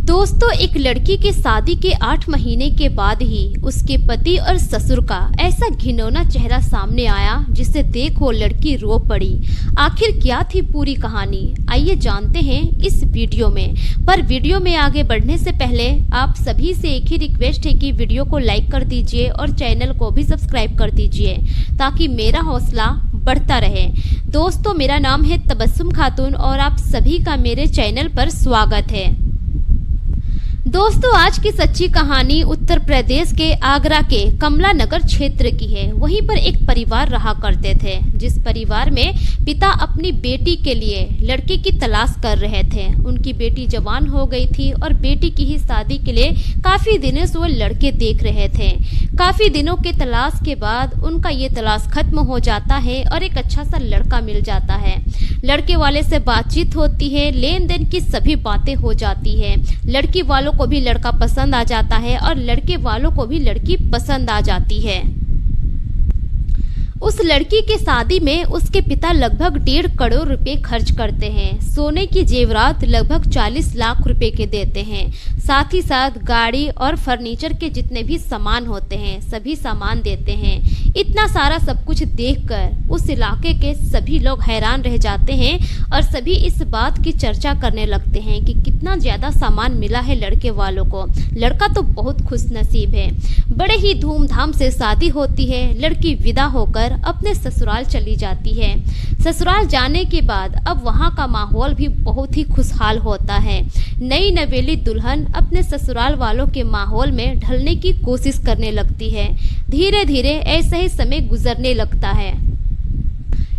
दोस्तों, एक लड़की के शादी के 8 महीने के बाद ही उसके पति और ससुर का ऐसा घिनौना चेहरा सामने आया जिसे देख वो लड़की रो पड़ी। आखिर क्या थी पूरी कहानी, आइए जानते हैं इस वीडियो में। पर वीडियो में आगे बढ़ने से पहले आप सभी से एक ही रिक्वेस्ट है कि वीडियो को लाइक कर दीजिए और चैनल को भी सब्सक्राइब कर दीजिए ताकि मेरा हौसला बढ़ता रहे। दोस्तों, मेरा नाम है तबस्सुम खातून और आप सभी का मेरे चैनल पर स्वागत है। दोस्तों, आज की सच्ची कहानी उत्तर प्रदेश के आगरा के कमला नगर क्षेत्र की है। वहीं पर एक परिवार रहा करते थे जिस परिवार में पिता अपनी बेटी के लिए लड़के की तलाश कर रहे थे। उनकी बेटी जवान हो गई थी और बेटी की ही शादी के लिए काफी दिनों से वो लड़के देख रहे थे। काफी दिनों के तलाश के बाद उनका ये तलाश खत्म हो जाता है और एक अच्छा सा लड़का मिल जाता है। लड़के वाले से बातचीत होती है, लेन देन की सभी बातें हो जाती है। लड़की वालों को भी लड़का पसंद आ जाता है और लड़के वालों को भी लड़की पसंद आ जाती है। उस लड़की के शादी में उसके पिता लगभग 1.5 करोड़ रुपए खर्च करते हैं। सोने की जेवरात लगभग 40 लाख रुपए के देते हैं। साथ ही साथ गाड़ी और फर्नीचर के जितने भी सामान होते हैं सभी सामान देते हैं। इतना सारा सब कुछ देखकर उस इलाके के सभी लोग हैरान रह जाते हैं और सभी इस बात की चर्चा करने लगते हैं कि कितना ज्यादा सामान मिला है लड़के वालों को। लड़का तो बहुत खुशनसीब है। बड़े ही धूमधाम से शादी होती है। लड़की विदा होकर अपने ससुराल चली जाती है। ससुराल जाने के बाद अब वहाँ का माहौल भी बहुत ही खुशहाल होता है। नई नवेली दुल्हन अपने ससुराल वालों के माहौल में ढलने की कोशिश करने लगती है। धीरे धीरे ऐसा ही समय गुजरने लगता है।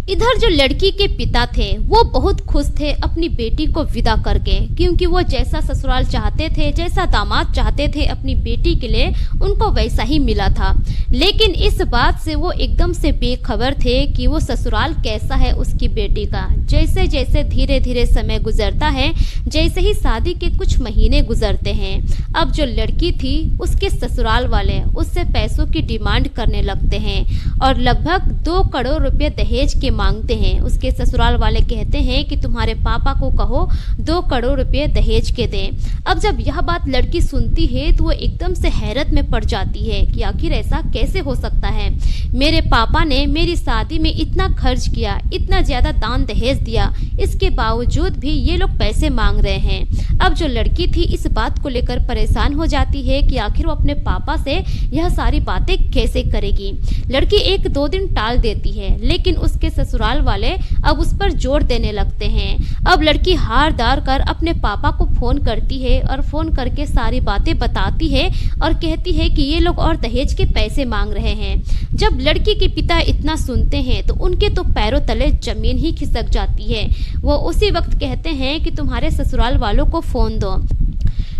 इधर जो लड़की के पिता थे वो बहुत खुश थे अपनी बेटी को विदा करके, क्योंकि वो जैसा ससुराल चाहते थे, जैसा दामाद चाहते थे अपनी बेटी के लिए, उनको वैसा ही मिला था। लेकिन इस बात से वो एकदम से बेखबर थे कि वो ससुराल कैसा है उसकी बेटी का। जैसे जैसे धीरे धीरे समय गुजरता है, जैसे ही शादी के कुछ महीने गुजरते हैं, अब जो लड़की थी उसके ससुराल वाले उससे पैसों की डिमांड करने लगते हैं और लगभग 2 करोड़ रुपए दहेज के मांगते हैं। उसके ससुराल वाले कहते हैं कि तुम्हारे पापा को कहो 2 करोड़ रुपए दहेज के दें। अब जब यह बात लड़की सुनती है तो वो एकदम से हैरत में पड़ जाती है कि आखिर ऐसा कैसे हो सकता है। मेरे पापा ने मेरी शादी में इतना खर्च किया, इतना ज्यादा दान दहेज दिया, इसके बावजूद भी ये लोग पैसे मांग रहे हैं। अब जो लड़की थी इस बात को लेकर परेशान हो जाती है कि आखिर वो अपने पापा से यह सारी बातें कैसे करेगी। लड़की 1-2 दिन टाल देती है, लेकिन उसके ससुराल वाले अब उस पर जोर देने लगते हैं। अब लड़की हार दार कर अपने पापा को फोन करती है और फोन करके सारी बातें बताती है और कहती है कि ये लोग और दहेज के पैसे मांग रहे हैं। जब लड़की के पिता इतना सुनते हैं तो उनके तो पैरों तले जमीन ही खिसक जाती है। वो उसी वक्त कहते हैं कि तुम्हारे ससुराल वालों को फोन दो।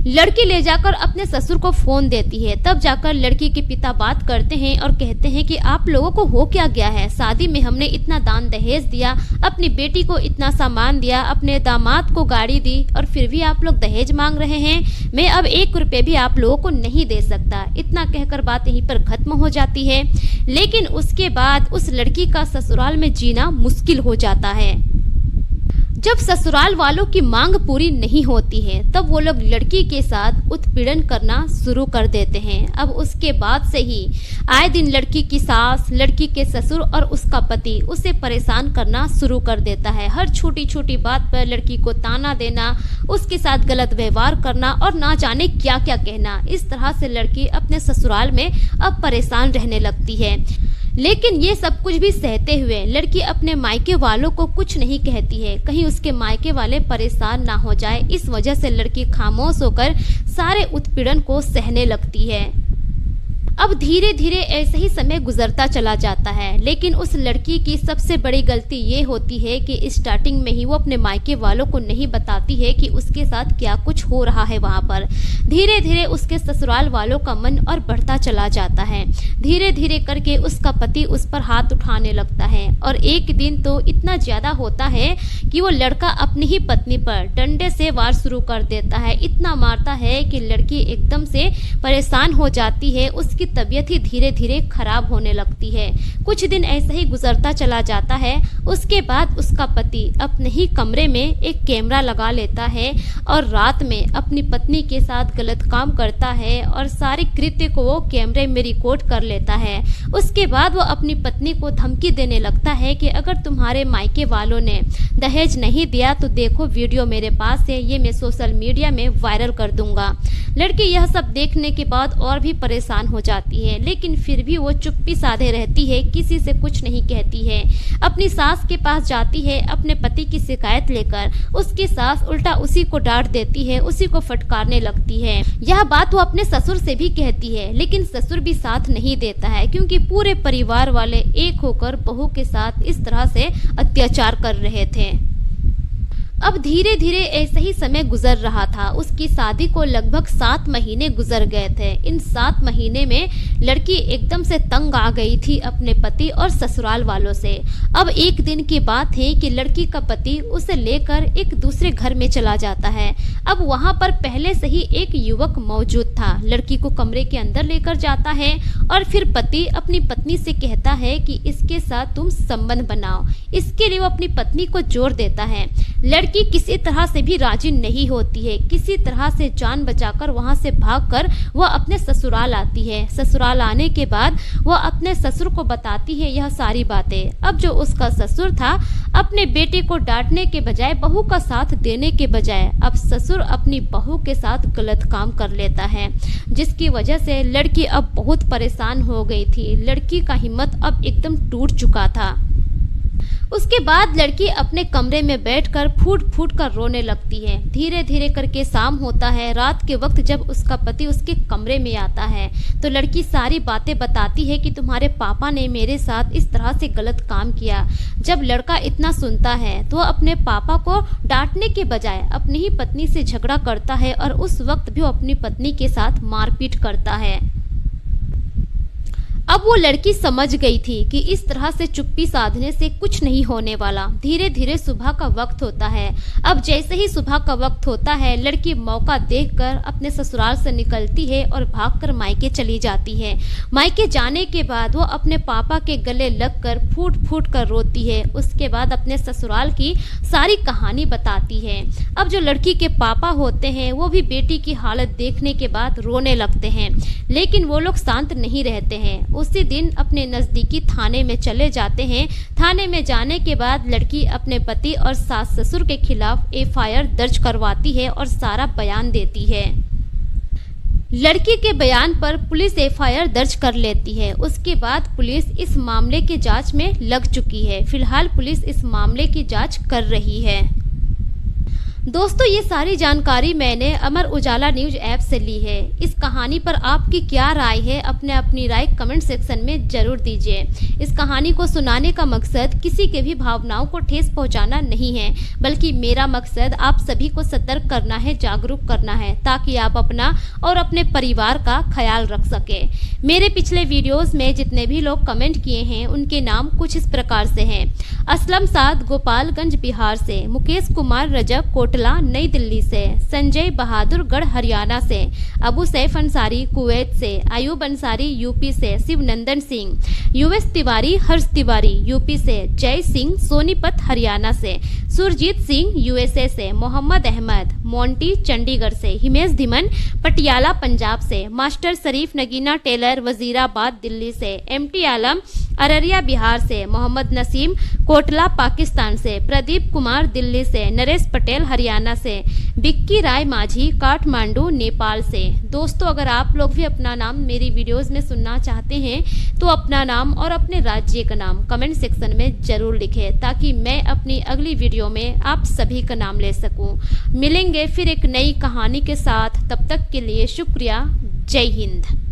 लड़की ले जाकर अपने ससुर को फोन देती है। तब जाकर लड़की के पिता बात करते हैं और कहते हैं कि आप लोगों को हो क्या गया है। शादी में हमने इतना दान दहेज दिया, अपनी बेटी को इतना सामान दिया, अपने दामाद को गाड़ी दी और फिर भी आप लोग दहेज मांग रहे हैं। मैं अब 1 रुपए भी आप लोगों को नहीं दे सकता। इतना कहकर बात यहीं पर खत्म हो जाती है। लेकिन उसके बाद उस लड़की का ससुराल में जीना मुश्किल हो जाता है। जब ससुराल वालों की मांग पूरी नहीं होती है तब वो लोग लड़की के साथ उत्पीड़न करना शुरू कर देते हैं। अब उसके बाद से ही आए दिन लड़की की सास, लड़की के ससुर और उसका पति उसे परेशान करना शुरू कर देता है। हर छोटी छोटी बात पर लड़की को ताना देना, उसके साथ गलत व्यवहार करना और ना जाने क्या क्या कहना। इस तरह से लड़की अपने ससुराल में अब परेशान रहने लगती है। लेकिन ये सब कुछ भी सहते हुए लड़की अपने मायके वालों को कुछ नहीं कहती है, कहीं उसके मायके वाले परेशान ना हो जाए। इस वजह से लड़की खामोश होकर सारे उत्पीड़न को सहने लगती है। अब धीरे धीरे ऐसे ही समय गुजरता चला जाता है। लेकिन उस लड़की की सबसे बड़ी गलती ये होती है कि स्टार्टिंग में ही वो अपने मायके वालों को नहीं बताती है कि उसके साथ क्या कुछ हो रहा है वहाँ पर। धीरे धीरे उसके ससुराल वालों का मन और बढ़ता चला जाता है। धीरे धीरे करके उसका पति उस पर हाथ उठाने लगता है और एक दिन तो इतना ज्यादा होता है कि वो लड़का अपनी ही पत्नी पर डंडे से वार शुरू कर देता है। इतना मारता है कि लड़की एकदम से परेशान हो जाती है। उसकी उसकी तबीयत ही धीरे धीरे खराब होने लगती है। कुछ दिन ऐसे ही गुजरता चला जाता है। उसके बाद उसका पति अपने ही कमरे में एक कैमरा लगा लेता है और रात में अपनी पत्नी के साथ गलत काम करता है और सारे कृत्य को वो कैमरे में रिकॉर्ड कर लेता है। उसके बाद वो अपनी पत्नी को धमकी देने लगता है कि अगर तुम्हारे मायके वालों ने दहेज नहीं दिया तो देखो वीडियो मेरे पास है, ये मैं सोशल मीडिया में वायरल कर दूंगा। लड़की यह सब देखने के बाद और भी परेशान हो जाती है, लेकिन फिर भी वो चुप्पी साधे रहती है, किसी से कुछ नहीं कहती है। अपनी सास के पास जाती है अपने पति की शिकायत लेकर। उसकी सास उल्टा उसी को डांट देती है, उसी को फटकारने लगती है। यह बात वो अपने ससुर से भी कहती है, लेकिन ससुर भी साथ नहीं देता है, क्योंकि पूरे परिवार वाले एक होकर बहू के साथ इस तरह से अत्याचार कर रहे थे। अब धीरे धीरे ऐसे ही समय गुजर रहा था। उसकी शादी को लगभग 7 महीने गुजर गए थे। इन 7 महीने में लड़की एकदम से तंग आ गई थी अपने पति और ससुराल वालों से। अब एक दिन की बात है कि लड़की का पति उसे लेकर एक दूसरे घर में चला जाता है। अब वहां पर पहले से ही एक युवक मौजूद था। लड़की को कमरे के अंदर लेकर जाता है और फिर पति अपनी पत्नी से कहता है कि इसके साथ तुम संबंध बनाओ। इसके लिए वो अपनी पत्नी को जोर देता है। लड़की किसी तरह से भी राजी नहीं होती है। किसी तरह से जान बचाकर वहां से भागकर वो अपने ससुराल आती है। ससुराल आने के बाद वो अपने ससुर को बताती है यह सारी बातें। अब जो उसका ससुर था, अपने बेटे को डांटने के बजाय, बहू का साथ देने के बजाय, अब ससुर अपनी बहू के साथ गलत काम कर लेता है, जिसकी वजह से लड़की अब बहुत परेशान हो गई थी। लड़की का हिम्मत अब एकदम टूट चुका था। उसके बाद लड़की अपने कमरे में बैठकर फूट फूट कर रोने लगती है। धीरे धीरे करके शाम होता है। रात के वक्त जब उसका पति उसके कमरे में आता है तो लड़की सारी बातें बताती है कि तुम्हारे पापा ने मेरे साथ इस तरह से गलत काम किया। जब लड़का इतना सुनता है तो अपने पापा को डांटने के बजाय अपनी ही पत्नी से झगड़ा करता है और उस वक्त भी वो अपनी पत्नी के साथ मारपीट करता है। अब वो लड़की समझ गई थी कि इस तरह से चुप्पी साधने से कुछ नहीं होने वाला। धीरे धीरे सुबह का वक्त होता है। अब जैसे ही सुबह का वक्त होता है, लड़की मौका देखकर अपने ससुराल से निकलती है और भागकर मायके चली जाती है। मायके जाने के बाद वो अपने पापा के गले लगकर फूट फूट कर रोती है। उसके बाद अपने ससुराल की सारी कहानी बताती है। अब जो लड़की के पापा होते हैं वो भी बेटी की हालत देखने के बाद रोने लगते हैं, लेकिन वो लोग शांत नहीं रहते हैं। उसी दिन अपने नज़दीकी थाने में चले जाते हैं। थाने में जाने के बाद लड़की अपने पति और सास ससुर के खिलाफ एफआईआर दर्ज करवाती है और सारा बयान देती है। लड़की के बयान पर पुलिस एफआईआर दर्ज कर लेती है। उसके बाद पुलिस इस मामले की जांच में लग चुकी है। फिलहाल पुलिस इस मामले की जांच कर रही है। दोस्तों, ये सारी जानकारी मैंने अमर उजाला न्यूज ऐप से ली है। इस कहानी पर आपकी क्या राय है, अपनी राय कमेंट सेक्शन में जरूर दीजिए। इस कहानी को सुनाने का मकसद किसी के भी भावनाओं को ठेस पहुंचाना नहीं है, बल्कि मेरा मकसद आप सभी को सतर्क करना है, जागरूक करना है, ताकि आप अपना और अपने परिवार का ख्याल रख सके। मेरे पिछले वीडियोस में जितने भी लोग कमेंट किए हैं उनके नाम कुछ इस प्रकार से हैं। असलम साद गोपालगंज बिहार से, मुकेश कुमार रजक कोटला नई दिल्ली से, संजय बहादुर गढ़ हरियाणा से, अबू सैफ अंसारी कुवैत से, अयूब अंसारी यूपी से, शिवनंदन सिंह, यूएस तिवारी हर्ष तिवारी यूपी से, जय सिंह सोनीपत हरियाणा से, सुरजीत सिंह यूएसए से, मोहम्मद अहमद मोंटी चंडीगढ़ से, हिमेश धीमन पटियाला पंजाब से, मास्टर शरीफ नगीना टेलर वजीराबाद दिल्ली से, एमटी आलम अररिया बिहार से, मोहम्मद नसीम कोटला पाकिस्तान से, प्रदीप कुमार दिल्ली से, नरेश पटेल हरियाणा से, बिक्की राय माझी काठमांडू नेपाल से। दोस्तों, अगर आप लोग भी अपना नाम मेरी वीडियोस में सुनना चाहते हैं तो अपना नाम और अपने राज्य का नाम कमेंट सेक्शन में जरूर लिखें, ताकि मैं अपनी अगली वीडियो में आप सभी का नाम ले सकूं। मिलेंगे फिर एक नई कहानी के साथ, तब तक के लिए शुक्रिया। जय हिंद।